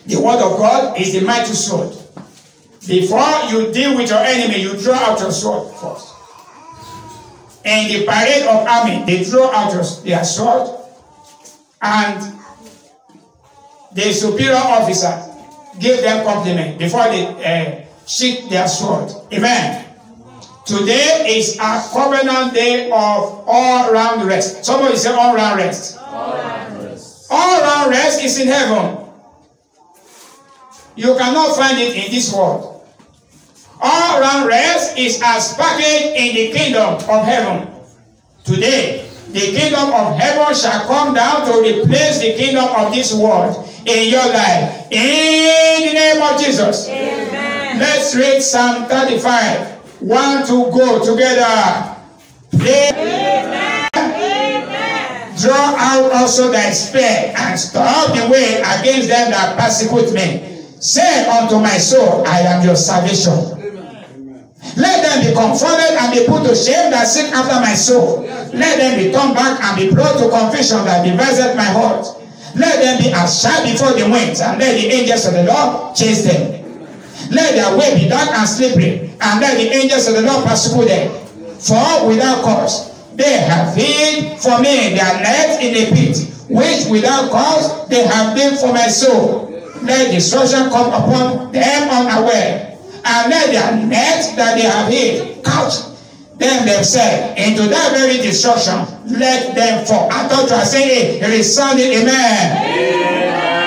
The word of God is the mighty sword. Before you deal with your enemy, you draw out your sword first. In the parade of army, they draw out their sword, and the superior officer gave them compliment before they sheath their sword. Amen. Today is a covenant day of all-round rest. Somebody say all-round rest. All-round rest. All-round rest is in heaven. You cannot find it in this world. All-round rest is as packaged in the kingdom of heaven. Today, the kingdom of heaven shall come down to replace the kingdom of this world in your life. In the name of Jesus. Amen. Let's read Psalm 35. 1 to go together. Amen. Amen. Draw out also thy spear and stop the way against them that persecute me. Say unto my soul, I am your salvation. Amen. Let them be confounded and be put to shame that seek after my soul. Let them be turned back and be brought to confusion that deviseth my heart. Let them be as chaff before the winds, and let the angels of the Lord chase them. Let their way be dark and slippery, and let the angels of the Lord pursue them. For without cause they have hid for me their net in a pit, which without cause they have digged for my soul. Let destruction come upon them unaware, and let their net that they have hid couch them themselves into that very destruction. Let them fall. I thought you were saying a resounding amen.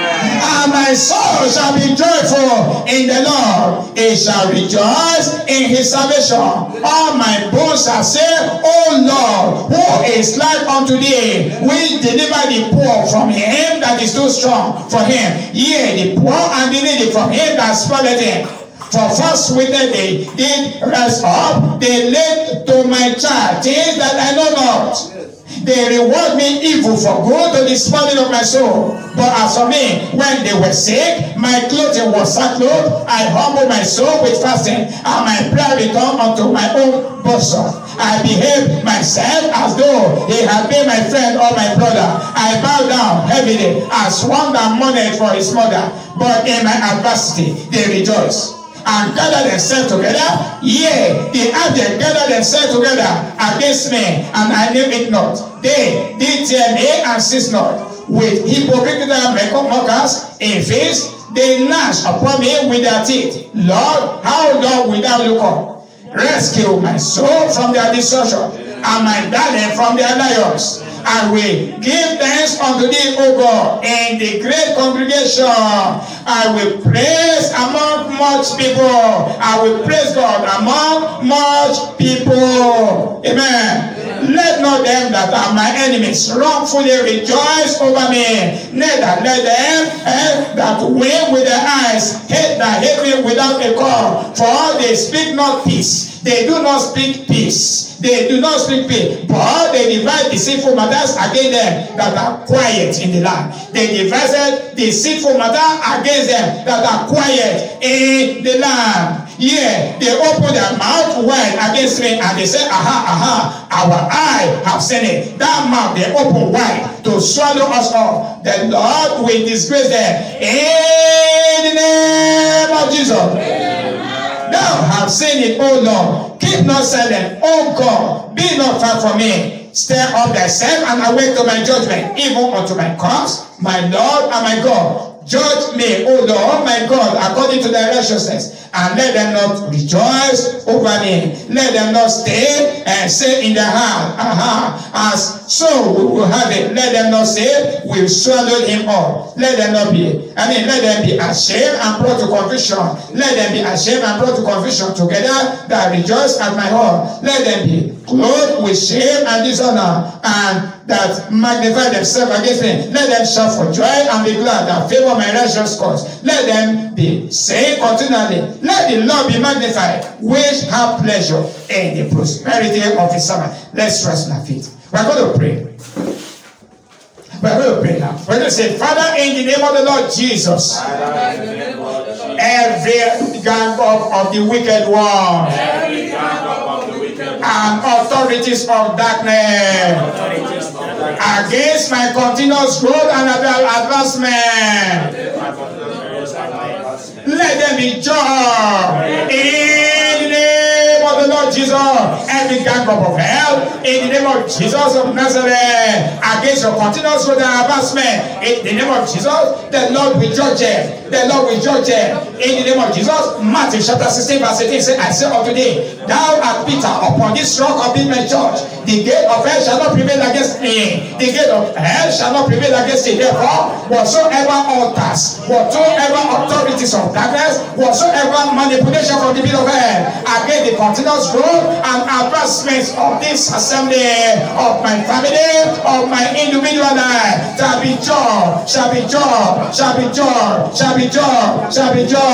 And my soul shall be joyful in the Lord. It shall rejoice in his salvation. All my bones shall say, O Lord, who is like unto thee? We deliver the poor from him that is too strong for him. Yea, the poor and the needy from him that spoileth him. For first with them they did rise up, they laid to my charge things that I know not. They reward me evil for good to the spoiling of my soul. But as for me, when they were sick, my clothing was sackcloth. I humbled my soul with fasting, and my prayer returned unto my own bosom. I behaved myself as though he had been my friend or my brother. I bowed down heavily as one that mourned for his mother. But in my adversity they rejoiced and gather themselves together. Yea, the Abdiel gather themselves together against me, and I knew it not. They did tear me and cease not. With hypocritical mockers in face, they gnashed upon me with their teeth. Lord, how long wilt thou look up? Rescue my soul from their destruction, and my darling from their lions. I will give thanks unto thee, O God, in the great congregation. I will praise among much people. I will praise God among much people. Amen. Let not them that are my enemies wrongfully rejoice over me. Neither let them that win with their eyes hate me without a cause. For they speak not peace. They do not speak peace. They do not speak peace, but they divide deceitful matters against them that are quiet in the land. They devised deceitful matters against them that are quiet in the land. Yeah, they open their mouth wide against me, and they say, aha, aha, our eye have seen it. That mouth they open wide to swallow us up. The Lord will disgrace them in the name of Jesus. Thou have seen it, O Lord. Keep not silent, O God. Be not far from me. Stir up thyself and awake to my judgment, even unto my cause, my Lord and my God. Judge me, O Lord, my God, according to thy righteousness, and let them not rejoice over me. Let them not stay and say in their heart, aha, as so we will have it. Let them not say, we've swallowed him up. Let them not be, let them be ashamed and brought to confusion. Let them be ashamed and brought to confusion together that rejoice at my heart. Let them be clothed with shame and dishonor, and that magnify themselves against me. Let them shout for joy and be glad that favor my righteous cause. Let them be saying continually, let the Lord be magnified, which have pleasure in the prosperity of his servant. Let's rest on our feet. We're going to pray. We're going to pray now. We're going to say, Father, in the name of the Lord Jesus, every gang of the wicked one, and authorities of darkness against my continuous growth and advancement, be joy. In the name of the Lord Jesus, every gang of hell, in the name of Jesus of Nazareth, against your continuous growth and advancement, in the name of Jesus, the Lord will judge them. The Lord will judge them. In the name of Jesus, Matthew chapter 16 verse 18 says, I say unto thee, thou art Peter, upon this rock of this my church, the gate of hell shall not prevail against me. The gate of hell shall not prevail against thee. Therefore, whatsoever altars, whatsoever authorities of darkness, whatsoever manipulation from the pit of hell against the continuous growth and advancements of this assembly, of my family, of my individual life, shall be joy, shall be joy, shall be joy, shall be joy, shall be joy.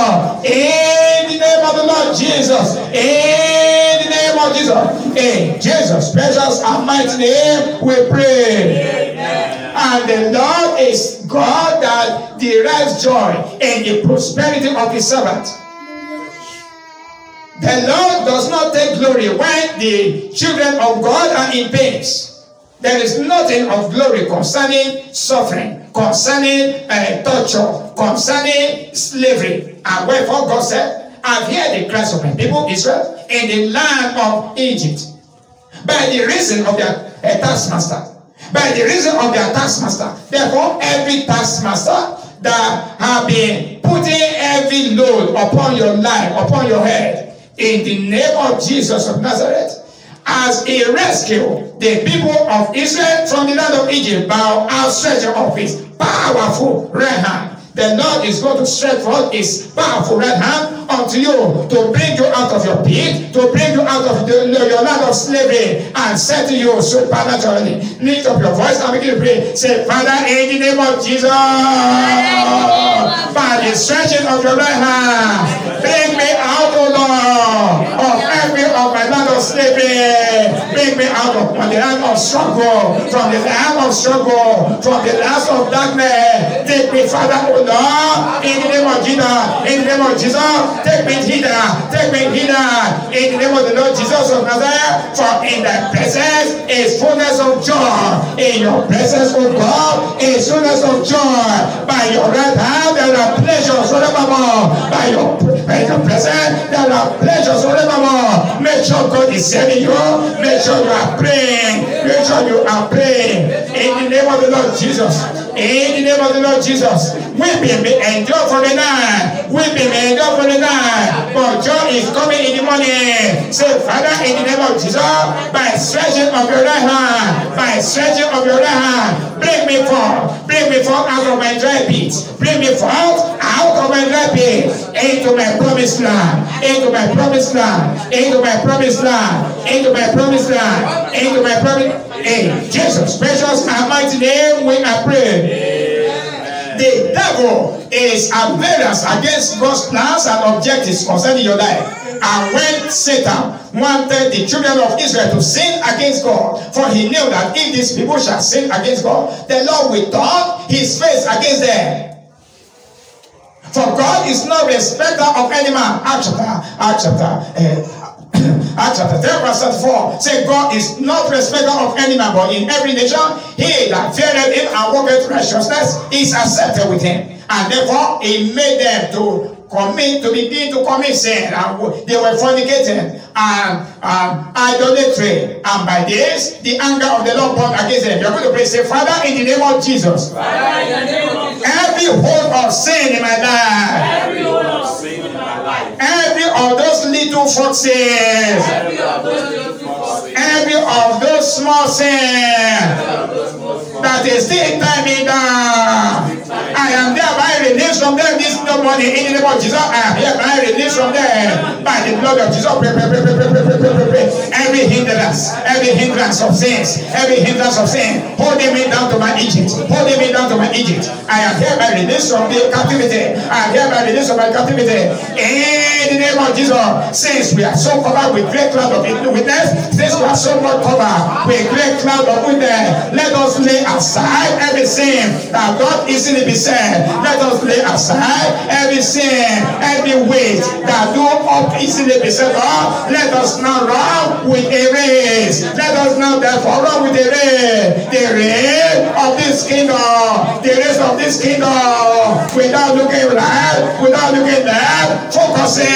In the name of the Lord Jesus. In the name of Jesus. In Jesus' precious and mighty name we pray. Amen. And the Lord is God that derives joy in the prosperity of his servant. The Lord does not take glory when the children of God are in pains. There is nothing of glory concerning suffering, concerning torture, concerning slavery. And wherefore God said, I've heard the cries of my people Israel in the land of Egypt, by the reason of their taskmaster. By the reason of their taskmaster. Therefore, every taskmaster that have been putting every load upon your life, upon your head, in the name of Jesus of Nazareth, as he rescued the people of Israel from the land of Egypt by outstretching of his powerful right hand, the Lord is going to stretch forth his powerful right hand unto you to bring you out of your pit, to bring you out of your land of slavery and settle you supernaturally. Lift up your voice and begin to pray. Say, Father, in the name of Jesus, by the stretching of your right hand, bring me out, O Lord, of every of my land of slavery. Bring me out of the land of struggle, from the land of struggle, from the land of darkness. Take me, Father, O Lord, in the name of Jesus, in the name of Jesus. Take me hither, take me hither, in the name of the Lord Jesus of Nazareth. For in thy presence is fullness of joy. In your presence, O God, is fullness of joy. By your right hand there are pleasures forevermore. By your presence there are pleasures forevermore. Make sure God is saving you. Make sure you are praying. Make sure you are praying. In the name of the Lord Jesus. In the name of the Lord Jesus. Weeping may endure for the night. Weeping may endure for the night. But joy is coming in the morning. Say, Father, in the name of Jesus, by stretching of your right hand, by stretching of your right hand, bring me forth out of my dry pit. Bring me forth out of my dry pit into my promised land, into my promised land, into my promised land, into my promised land, into my promised. In Jesus' precious and mighty name we are praying. The devil is at variance against God's plans and objectives concerning your life. And when Satan wanted the children of Israel to sin against God, for he knew that if these people shall sin against God, the Lord will turn his face against them. For God is no respecter of any man. Acts chapter 10 verse 34 say, God is not respecter of any man, but in every nation he that feareth him and walketh righteousness is accepted with him. And therefore he made them to begin to commit sin, and they were fornicating and idolatry, and by this the anger of the Lord burned against them. You're going to pray, say, Father, in the name of Jesus, Father, in the name of Jesus, every hold of sin in my life, every hold of sin in my life, every of those little foxes, every of those small sins that is still tying me down, I am thereby released from them this morning in the name of Jesus. I am hereby released from them by the blood of Jesus. Pray. Every hindrance of sins, every hindrance of sin, holding me down to my Egypt, holding me down to my Egypt. I am hereby released from the captivity. I am hereby released from my captivity in the name of Jesus. Since we are so covered with great cloud of witness, since we are so much covered with great cloud of witness, let us lay aside every sin that God easily beset. Let us lay aside every sin, every weight that do up easily beset us. Let us now run with with a race. Let us not therefore run with a race. The race of this kingdom. The race of this kingdom. Without looking right, without looking left, focusing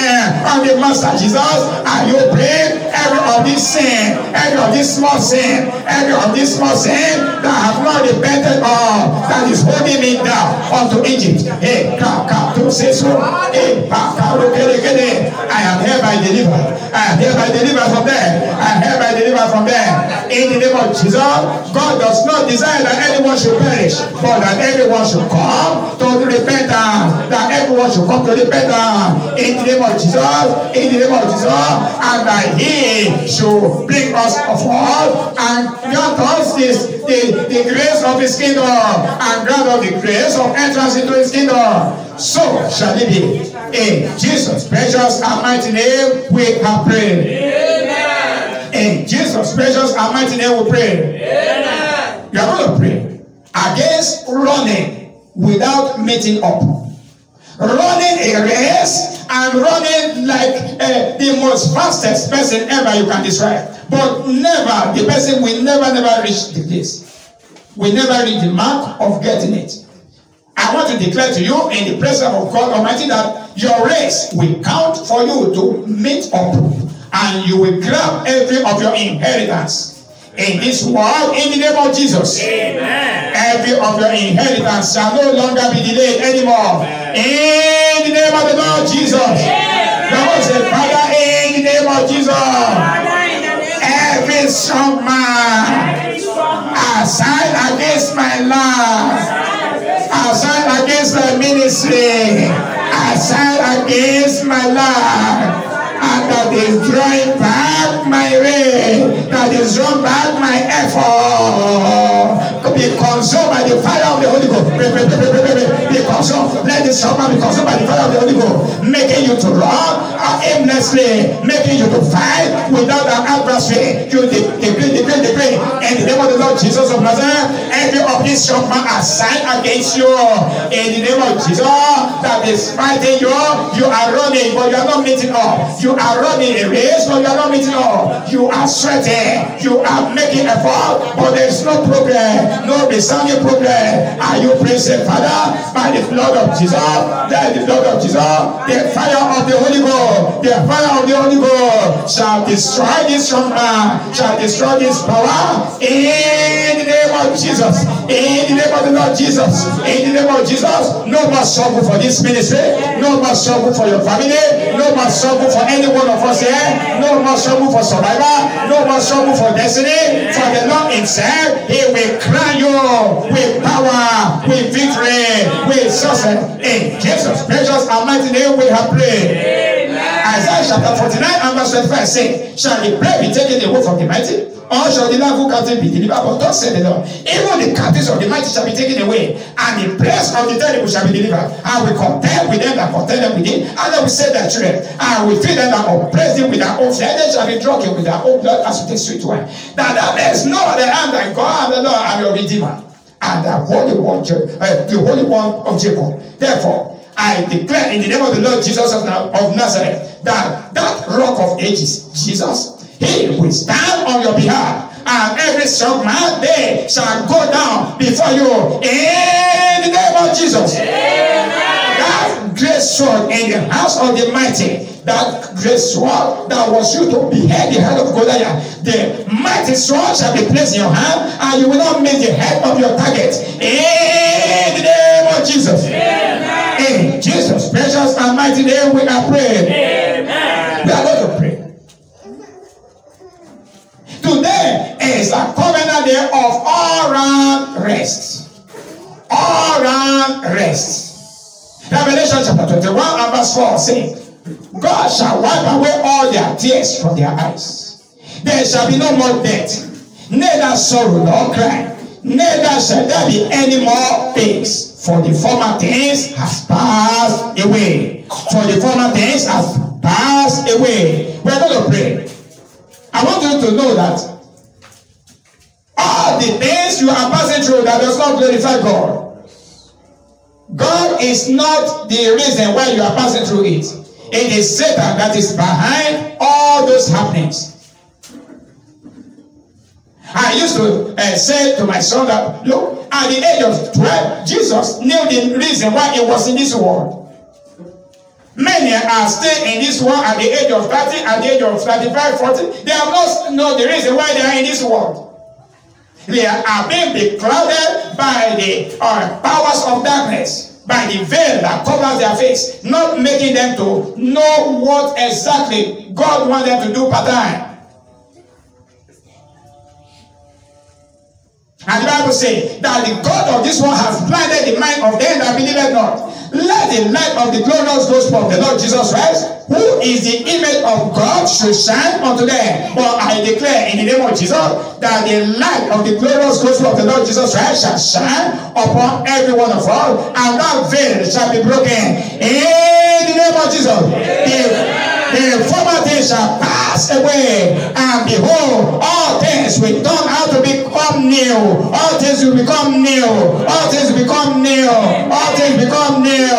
on the Master Jesus. And you bring every of this sin, every of this small sin, every of this small sin that I have not repented of, that is holding me down unto Egypt. Hey, to say so. Hey, I am hereby delivered. I am hereby delivered from there. I am hereby delivered from there. In the name of Jesus, God does not desire that anyone should perish, but that everyone should come to repentance. That everyone should come to repentance. In the name of Jesus, in the name of Jesus, and that He should bring us forth and grant us the grace of His kingdom, and grant us the grace of entrance into His kingdom. So shall it be. In Jesus' precious and mighty name we have prayed. Amen. In Jesus' precious and mighty name we pray. Amen. You are going to pray against running without meeting up. Running a race and running like the most fastest person ever you can describe. But never, the person will never reach the place. Will never reach the mark of getting it. I want to declare to you in the presence of God Almighty that your race will count for you to meet up, and you will grab every of your inheritance in this world in the name of Jesus. Amen. Every of your inheritance shall no longer be delayed anymore. Amen. In the name of the Lord Jesus. The Lord said, Father, in the name of Jesus, every strong man assigned against my life, assigned against my ministry, assigned against my life, and that is drawing back my way, that is drawing back my effort, be consumed by the fire of the Holy Ghost. Be consumed. Let this summer be consumed by the fire of the Holy Ghost, making you to run aimlessly, making you to fight without an adversary. You decree. In the name of the Lord Jesus of Nazareth, every of these strong men assigned against you, in the name of Jesus, that is fighting you. You are running, but you are not meeting up. You are running a race, but you are not meeting up. You are sweating. You are making effort, but there is no progress, no resounding progress. Are you praising Father? By the blood of Jesus, the blood of Jesus, the fire of the Holy Ghost, the fire of the Holy Ghost shall destroy this strong man, shall destroy this power. In the name of Jesus, in the name of the Lord Jesus, in the name of Jesus, no more struggle for this ministry, no more struggle for your family, no more struggle for any one of us here, no more struggle for survival, no more struggle for destiny. For the Lord Himself, He will crown you with power, with victory, with success. In Jesus' precious and mighty name we have prayed. Isaiah chapter 49 and verse 25 says, shall the prey be taken away from the mighty? Or shall the lawful captive be delivered? But thus said the Lord, even the captives of the mighty shall be taken away, and the place of the terrible shall be delivered. And we contend with them that contend them with Him, and then we save their children, and we feed them that oppress them with their own flesh. They shall be drunken with their own blood as with a sweet wine. Now that there is no other hand than God, the Lord, and your Redeemer, and the Holy One of Jacob. Therefore, I declare in the name of the Lord Jesus of Nazareth that rock of ages, Jesus, He will stand on your behalf, and every strong man they shall go down before you in the name of Jesus. Amen. That great sword in the house of the mighty, that great sword that was used to behead the head of Goliath, the mighty sword shall be placed in your hand, and you will not miss the head of your target in the name of Jesus. Amen. In Jesus' precious and mighty name we are praying. Amen. We are going to pray. Today is a covenant day of all round rest. All round rest. Revelation chapter 21 and verse 4 says, God shall wipe away all their tears from their eyes. There shall be no more death, neither sorrow nor cry, neither shall there be any more pains. For the former things has passed away. For the former things has passed away. We are going to pray. I want you to know that all the things you are passing through that does not glorify God, God is not the reason why you are passing through it. It is Satan that is behind all those happenings. I used to say to my son that, look, at the age of 12, Jesus knew the reason why he was in this world. Many are still in this world at the age of 30, at the age of 35, 40. They have not known the reason why they are in this world. They are being beclouded by the powers of darkness, by the veil that covers their face, not making them to know what exactly God wants them to do part-time. And the Bible says that the God of this world has blinded the mind of them that believe not. Let the light of the glorious gospel of the Lord Jesus Christ, who is the image of God, should shine unto them. But I declare in the name of Jesus that the light of the glorious gospel of the Lord Jesus Christ shall shine upon every one of us, and that veil shall be broken. In the name of Jesus. The former things shall pass away, and behold, all things will turn out to become new. All things will become new. All things will become new. All things become new.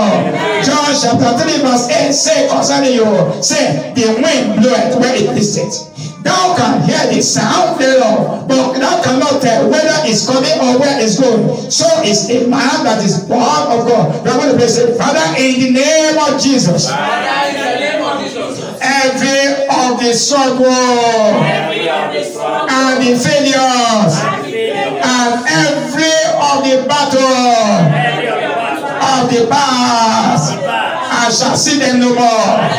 John chapter 3 verse 8 say concerning you, say, the wind bloweth where it listeth. Thou can hear the sound thereof, but thou cannot tell whether it's coming or where it's going. So is a man that is born of God. We are going to say, Father, in the name of Jesus. Father, in the name of Jesus. Every of the struggle and the failures and every of the battle of the past, I shall see them no more.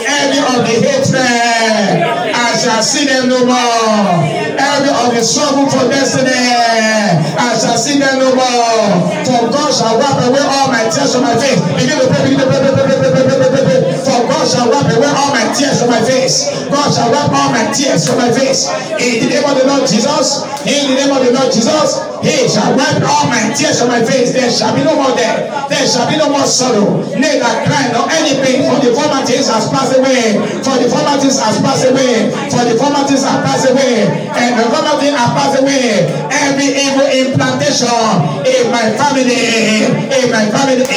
Every of the hatred, I shall see them no more. Every of the struggle for destiny, I shall see them no more. For God shall wipe away all my tears from my face. Begin to pray, begin to pray. For God shall wipe away all my tears from my face. God shall wipe all my tears from my face. In the name of the Lord Jesus, in the name of the Lord Jesus, He shall wipe all my tears from my face. There shall be no more death. There shall be no more sorrow. Neither crying nor any pain. For the former things has passed away. For the former things has passed away. For the former things have passed away. And the former things have passed away. Every evil implantation in my family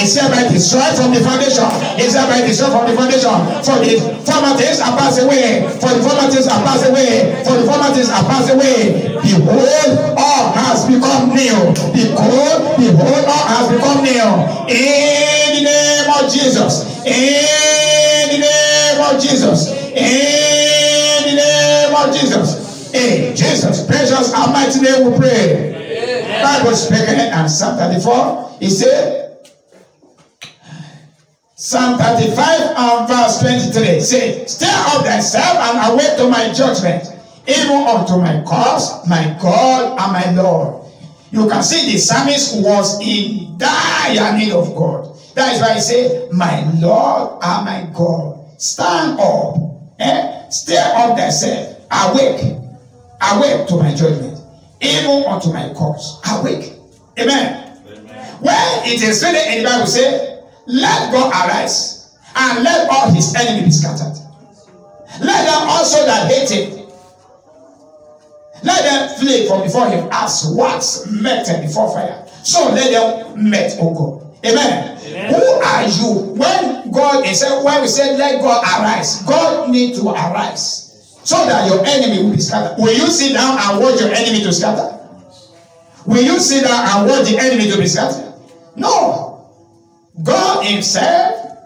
is hereby destroyed from the foundation. Is hereby destroyed from the foundation. For the former things have passed away. For the former things have passed away. For the former things have passed away. Behold, all has become new. Behold, all has become new. In the name of Jesus. In the name of Jesus. In the name of Jesus. In Jesus' precious and mighty name we pray. Bible speaking in Psalm 34, he said, Psalm 35 and verse 23, say, stir up thyself and awake to my judgment, even unto my cause, my God and my Lord. You can see the psalmist was in dire need of God. That is why he said, my Lord and my God, stand up, stir up thyself, awake to my judgment, even unto my cause. Awake. Amen. When it is written in the Bible, say, let God arise and let all his enemies be scattered. Let them also that hate him, let them flee from before him as wax melted before fire. So let them melt, O God. Amen. Amen. Who are you? When we say let God arise, God needs to arise so that your enemy will be scattered. Will you sit down and watch your enemy to scatter? Will you sit down and watch the enemy to be scattered? No. God himself,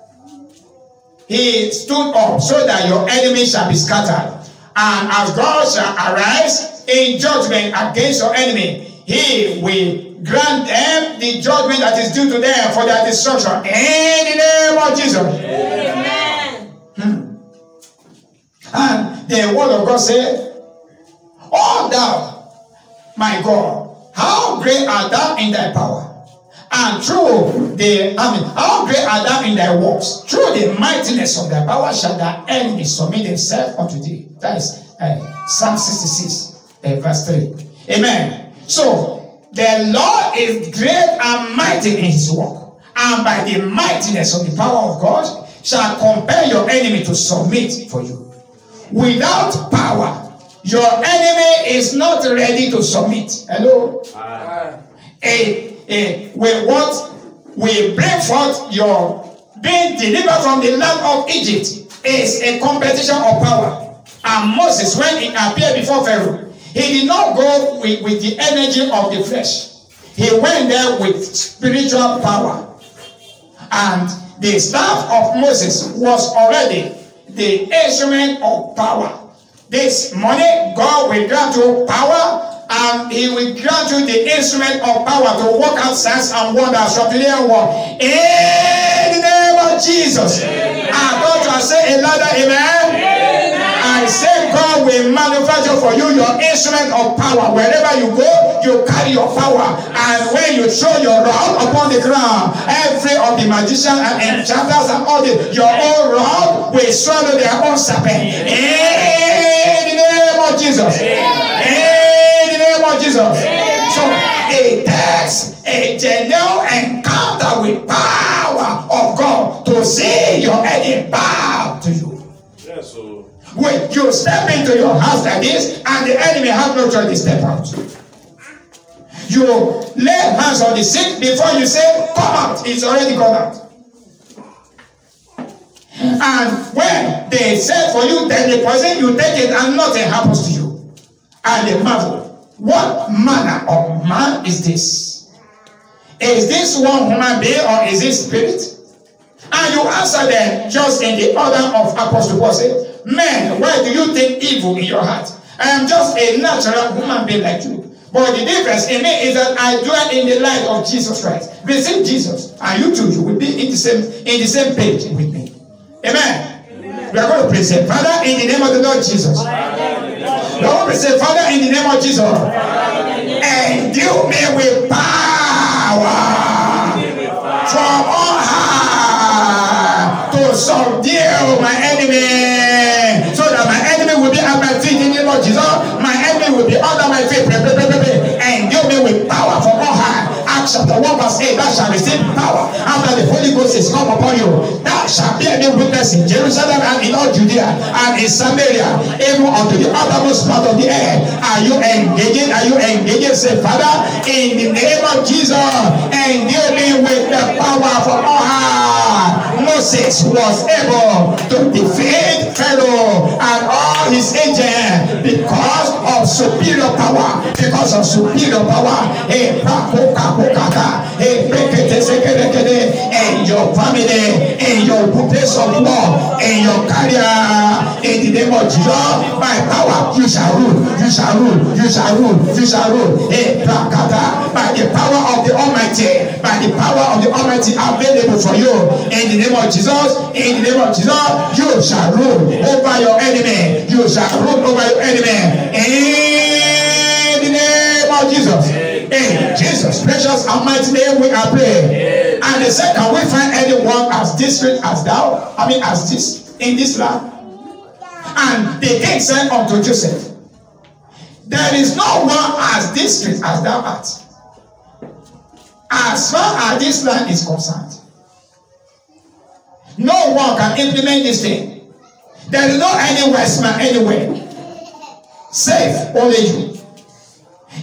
he stood up so that your enemy shall be scattered. And as God shall arise in judgment against your enemy, he will grant them the judgment that is due to them for their destruction. In the name of Jesus. Amen. And the word of God said, "O thou, my God, how great art thou in thy power, and how great art thou in thy works. Through the mightiness of thy power shall thy enemies submit themselves unto thee." That is Psalm 66, verse 3. Amen. So the Lord is great and mighty in his work, and by the mightiness of the power of God shall compel your enemy to submit for you. Without power, your enemy is not ready to submit. Hello? With what will bring forth your being delivered from the land of Egypt is a competition of power. And Moses, when he appeared before Pharaoh, He did not go with the energy of the flesh. He went there with spiritual power. And the staff of Moses was already the instrument of power. This morning, God will grant you power, and He will grant you the instrument of power to work out signs and wonders from today onward. In the name of Jesus. I thought you would say a louder amen. I say God will manufacture for you your instrument of power. Wherever you go, you carry your power. And when you throw your rod upon the ground, every of the magicians and enchanters and all your own rod will swallow their own serpent. In the name of Jesus. In the name of Jesus. So it takes a genuine encounter with power of God to see your enemy bow to you. Yes, so when you step into your house like this, and the enemy have no choice to step out. You lay hands on the sick before you say, come out. It's already gone out. And when they say for you, then the poison, you take it and nothing happens to you. And they marvel, what manner of man is this? Is this one human being or is this spirit? And you answer them just in the order of Apostle Paul said, men, why do you think evil in your heart? I am just a natural human being like you. But the difference in me is that I dwell in the light of Jesus Christ. Receive Jesus, and you too, you will be in the same page with me. Amen. We are going to pray, say, Father, in the name of the Lord Jesus. We are going to say, Father, in the name of Jesus, endue me with power from on high to subdue my enemy, so that my enemy will be at my feet in the name of Jesus. My enemy will be under my feet. Endue me with power from on high. Acts chapter 1 verse 8, thou shalt receive power after the Holy Ghost is come upon you. Thou shalt be a witness in Jerusalem and in all Judea and in Samaria, even unto the uttermost part of the earth. Are you engaging? Are you engaging? Say, Father, in the name of Jesus, endue me with the power from on high. Moses was able to defeat Pharaoh and all his agents because of superior power. Because of superior power. In your family, in your place of law, in your career, in the name of Jesus, by power you shall rule, you shall rule, you shall rule, you shall rule. By the power of the Almighty, by the power of the Almighty available for you, in the name of Jesus, in the name of Jesus, you shall rule over your enemy, you shall rule over your enemy, in the name of Jesus. In Jesus' precious and mighty name we are praying. And they said, can we find anyone as discreet as thou? I mean, as this in this land? And the king said unto Joseph, there is no one as discreet as thou art, as far as this land is concerned. No one can implement this thing. There is no any wise man anywhere, save only you.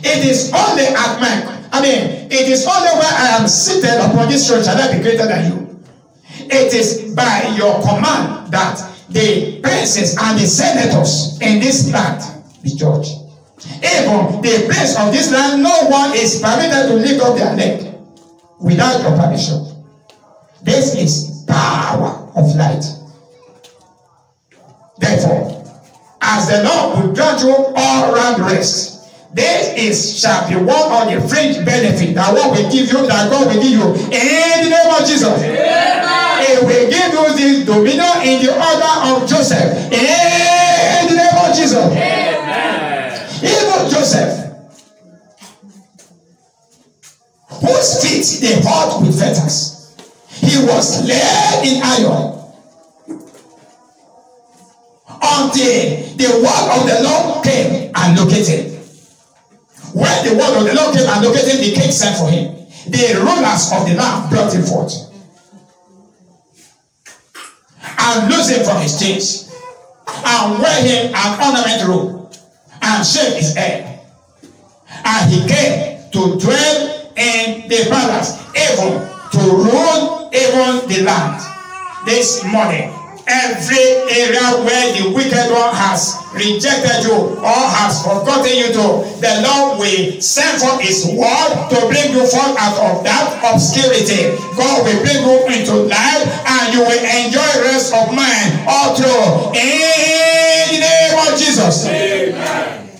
It is only at it is only where I am seated upon this throne shall I be greater than you. It is by your command that the princes and the senators in this land be judged. Even the prince of this land, no one is permitted to lift up their leg without your permission. This is power of light. Therefore, as the Lord will grant you all round rest, this shall be one of the fringe benefit that God will give you, that God will give you in the name of Jesus. He will give you this dominion in the order of Joseph in the name of Jesus. Even Joseph, whose feet they hold with fetters, he was laid in iron until the word of the Lord came and located. When the word of the Lord came and located, the king sent for him. The rulers of the land brought him forth and loosed him from his chains and wear him an ornament robe and shave his head. And he came to dwell in the palace, even to rule even the land. This morning, every area where the wicked one has rejected you or has forgotten you to, the Lord will send forth his word to bring you forth out of that obscurity. God will bring you into life and you will enjoy rest of mind all through. In the name of Jesus. Amen.